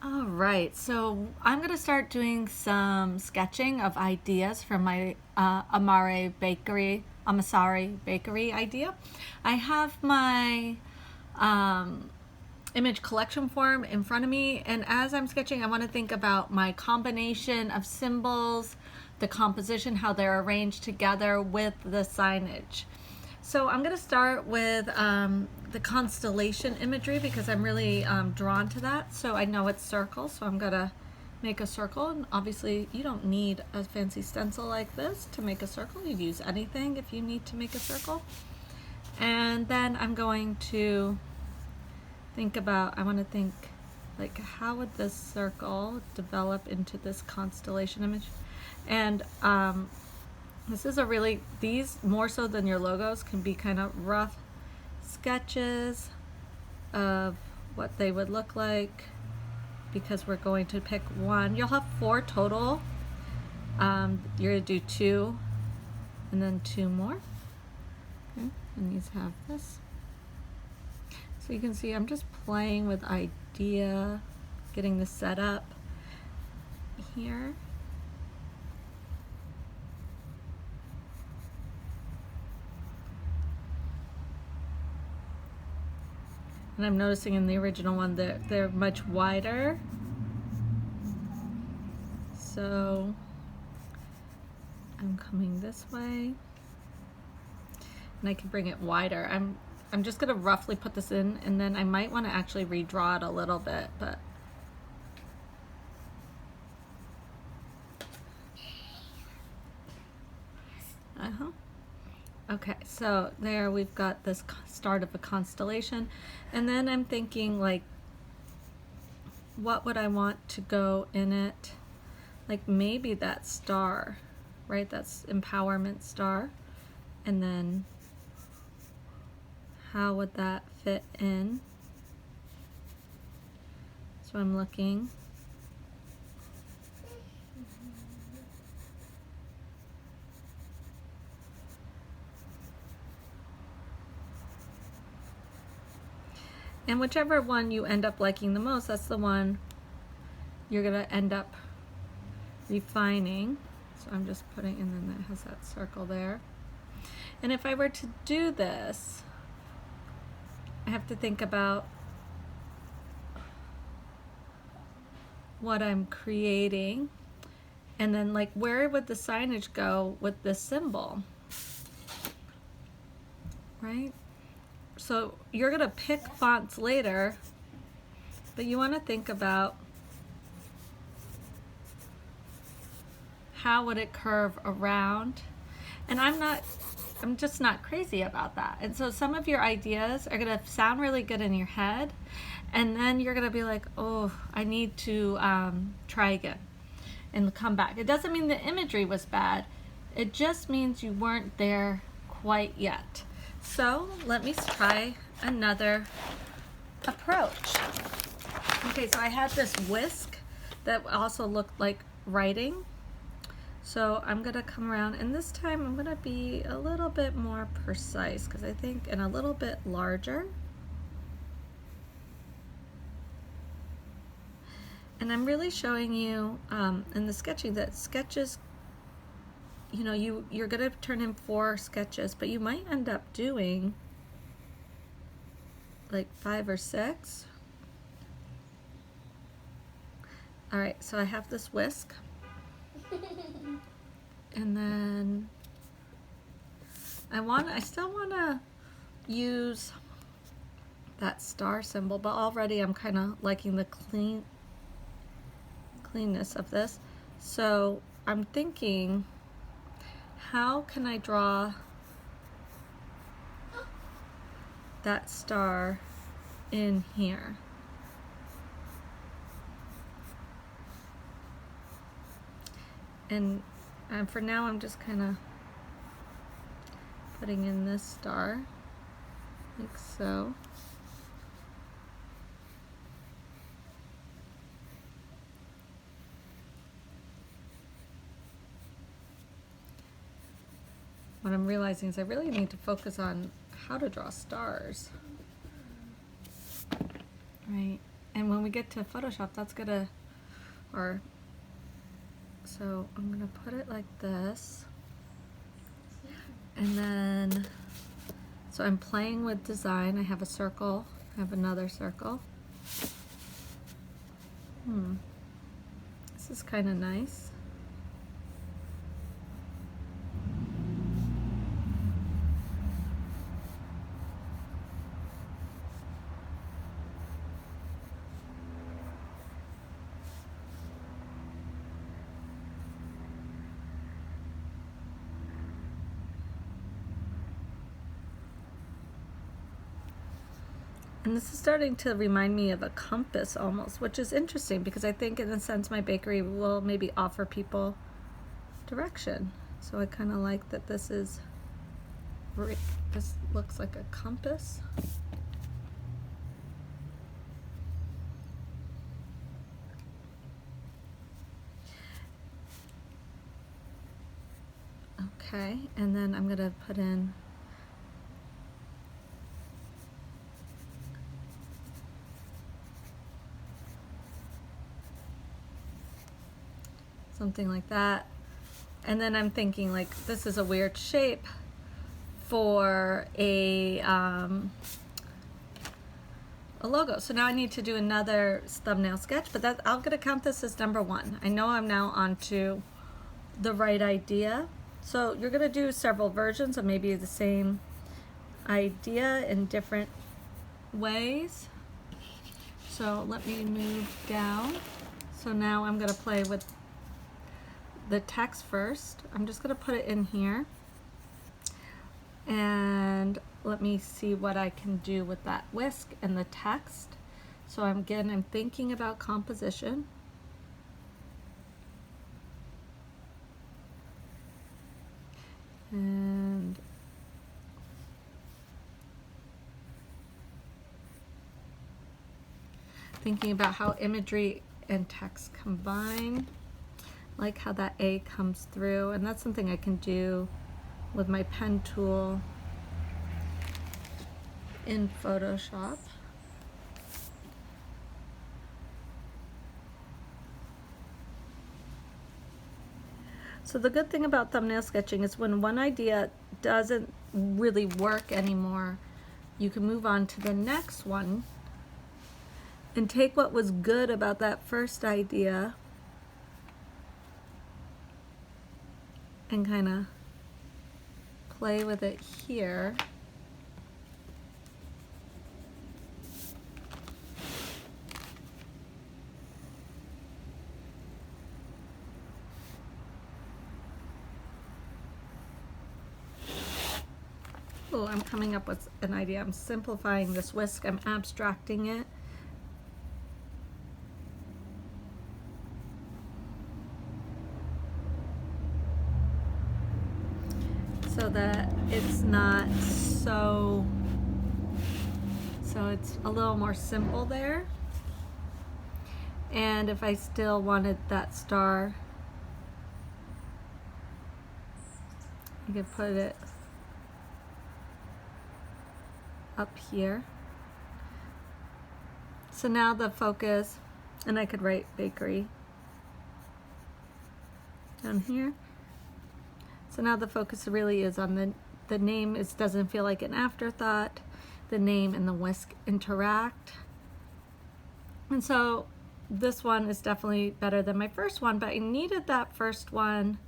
All right, so I'm going to start doing some sketching of ideas from my Amasari Bakery idea. I have my image collection form in front of me, and as I'm sketching, I want to think about my combination of symbols, the composition, how they're arranged together with the signage. So I'm going to start with the constellation imagery because I'm really drawn to that. So I know it's circles, so I'm going to make a circle. And obviously, you don't need a fancy stencil like this to make a circle. You'd use anything if you need to make a circle. And then I'm going to I want to think like how would this circle develop into this constellation image? And this is these more so than your logos can be kind of rough sketches of what they would look like because we're going to pick one. You'll have 4 total. You're going to do 2 and then 2 more. Okay. And these have this. So you can see I'm just playing with idea, getting this set up here. And I'm noticing in the original one that they're much wider. So I'm coming this way. And I can bring it wider. I'm just gonna roughly put this in, and then I might want to actually redraw it a little bit, but okay, so there we've got this start of a constellation, and then I'm thinking like, what would I want to go in it? Like maybe that star, right? That's empowerment star, and then how would that fit in? So I'm looking. And whichever one you end up liking the most, that's the one you're gonna end up refining. So I'm just putting, and then that has that circle there. And if I were to do this, I have to think about what I'm creating, and then like where would the signage go with this symbol, right? So you're gonna pick fonts later, but you want to think about how would it curve around. And I'm just not crazy about that. And so some of your ideas are gonna sound really good in your head, and then you're gonna be like, oh, I need to try again and come back. It doesn't mean the imagery was bad. It just means you weren't there quite yet. So let me try another approach. Okay, so I had this whisk that also looked like writing. So I'm gonna come around, and this time I'm gonna be a little bit more precise because I think, and a little bit larger. And I'm really showing you in the sketching that sketches, you know, you're gonna turn in 4 sketches, but you might end up doing like 5 or 6. All right, so I have this whisk. And then I still want to use that star symbol, but already I'm kind of liking the cleanness of this. So I'm thinking, how can I draw that star in here? And for now, I'm just kind of putting in this star, like so. What I'm realizing is I really need to focus on how to draw stars, right? And when we get to Photoshop, that's gonna, or, so I'm gonna put it like this. And then, so I'm playing with design. I have a circle, I have another circle. This is kind of nice. And this is starting to remind me of a compass almost, which is interesting because I think in a sense my bakery will maybe offer people direction. So I kind of like that this is, this looks like a compass. Okay, and then I'm gonna put in something like that. And then I'm thinking like this is a weird shape for a logo. So now I need to do another thumbnail sketch, but that, I'm gonna count this as number 1. I know I'm now onto the right idea. So you're gonna do several versions of maybe the same idea in different ways. So let me move down. So now I'm gonna play with the text first. I'm just gonna put it in here. And let me see what I can do with that whisk and the text. So I'm thinking about composition. And thinking about how imagery and text combine. Like how that A comes through, and that's something I can do with my pen tool in Photoshop. So the good thing about thumbnail sketching is when one idea doesn't really work anymore, you can move on to the next one and take what was good about that first idea and kind of play with it here. Oh, I'm coming up with an idea. I'm simplifying this whisk. I'm abstracting it. So that it's not so it's a little more simple there. And if I still wanted that star, I could put it up here. So now the focus, and I could write bakery down here. So now the focus really is on the name. It doesn't feel like an afterthought. The name and the whisk interact. And so this one is definitely better than my first one, but I needed that first one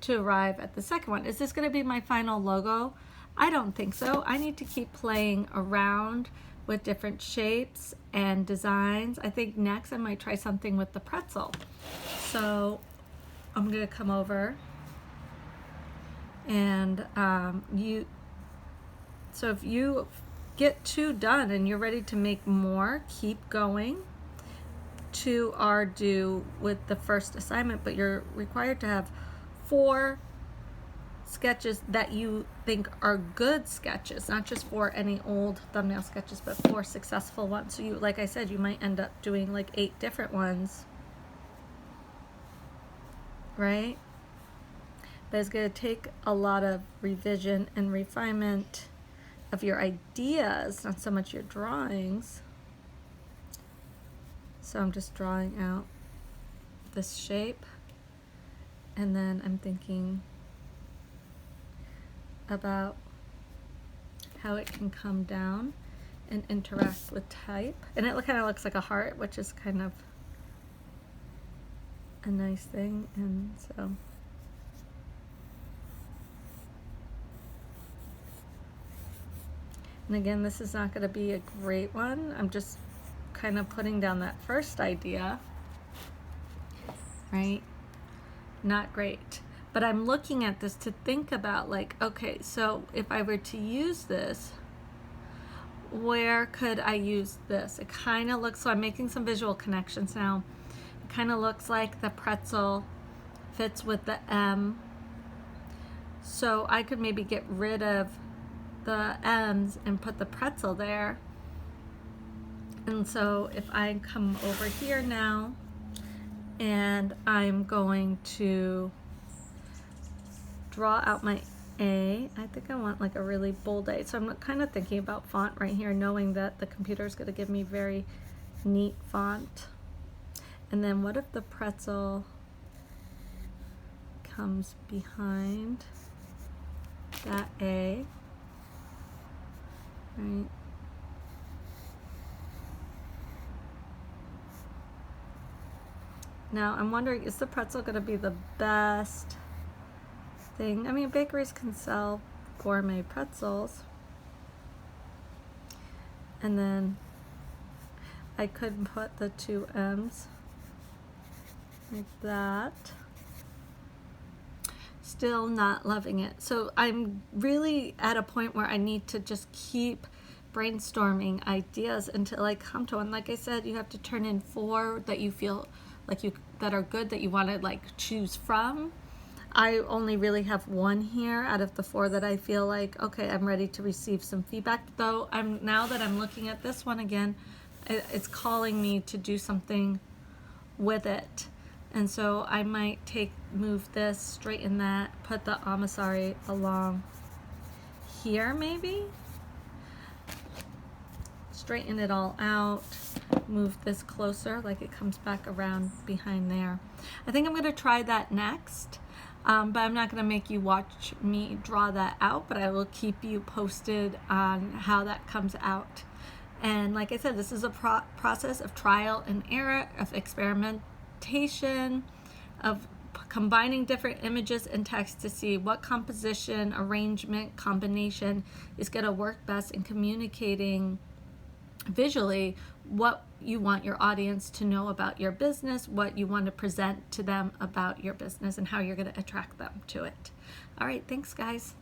to arrive at the second one. Is this going to be my final logo? I don't think so. I need to keep playing around with different shapes and designs. I think next I might try something with the pretzel. So I'm going to come over and so if you get 2 done and you're ready to make more, keep going. 2 are due with the first assignment, but you're required to have 4 sketches that you think are good sketches, not just for any old thumbnail sketches, but 4 successful ones. So you, like I said, you might end up doing like 8 different ones, right? But it's going to take a lot of revision and refinement of your ideas, not so much your drawings. So I'm just drawing out this shape, and then I'm thinking about how it can come down and interact with type. And it kind of looks like a heart, which is kind of a nice thing. And so and again, this is not going to be a great one. I'm just kind of putting down that first idea, right? Not great. But I'm looking at this to think about, like, okay, so if I were to use this, where could I use this? It kind of looks, so I'm making some visual connections now. It kind of looks like the pretzel fits with the M. So I could maybe get rid of the M's and put the pretzel there. And so if I come over here now, and I'm going to draw out my A. I think I want like a really bold A. So I'm kind of thinking about font right here, knowing that the computer is going to give me very neat font. And then what if the pretzel comes behind that A, right? Now I'm wondering, is the pretzel going to be the best thing? I mean, bakeries can sell gourmet pretzels. And then I could put the two M's like that. Still not loving it. So I'm really at a point where I need to just keep brainstorming ideas until I come to one. Like I said, you have to turn in 4 that you feel like that are good, that you want to like choose from. I only really have 1 here out of the 4 that I feel like, okay, I'm ready to receive some feedback. Though now that I'm looking at this one again, it's calling me to do something with it. And so I might move this, straighten that, put the Amasari along here maybe. Straighten it all out, move this closer, like it comes back around behind there. I think I'm going to try that next, but I'm not going to make you watch me draw that out, but I will keep you posted on how that comes out. And like I said, this is a process of trial and error, of experimentation, of combining different images and text to see what composition, arrangement, combination is going to work best in communicating visually what you want your audience to know about your business, what you want to present to them about your business, and how you're going to attract them to it. All right, thanks guys.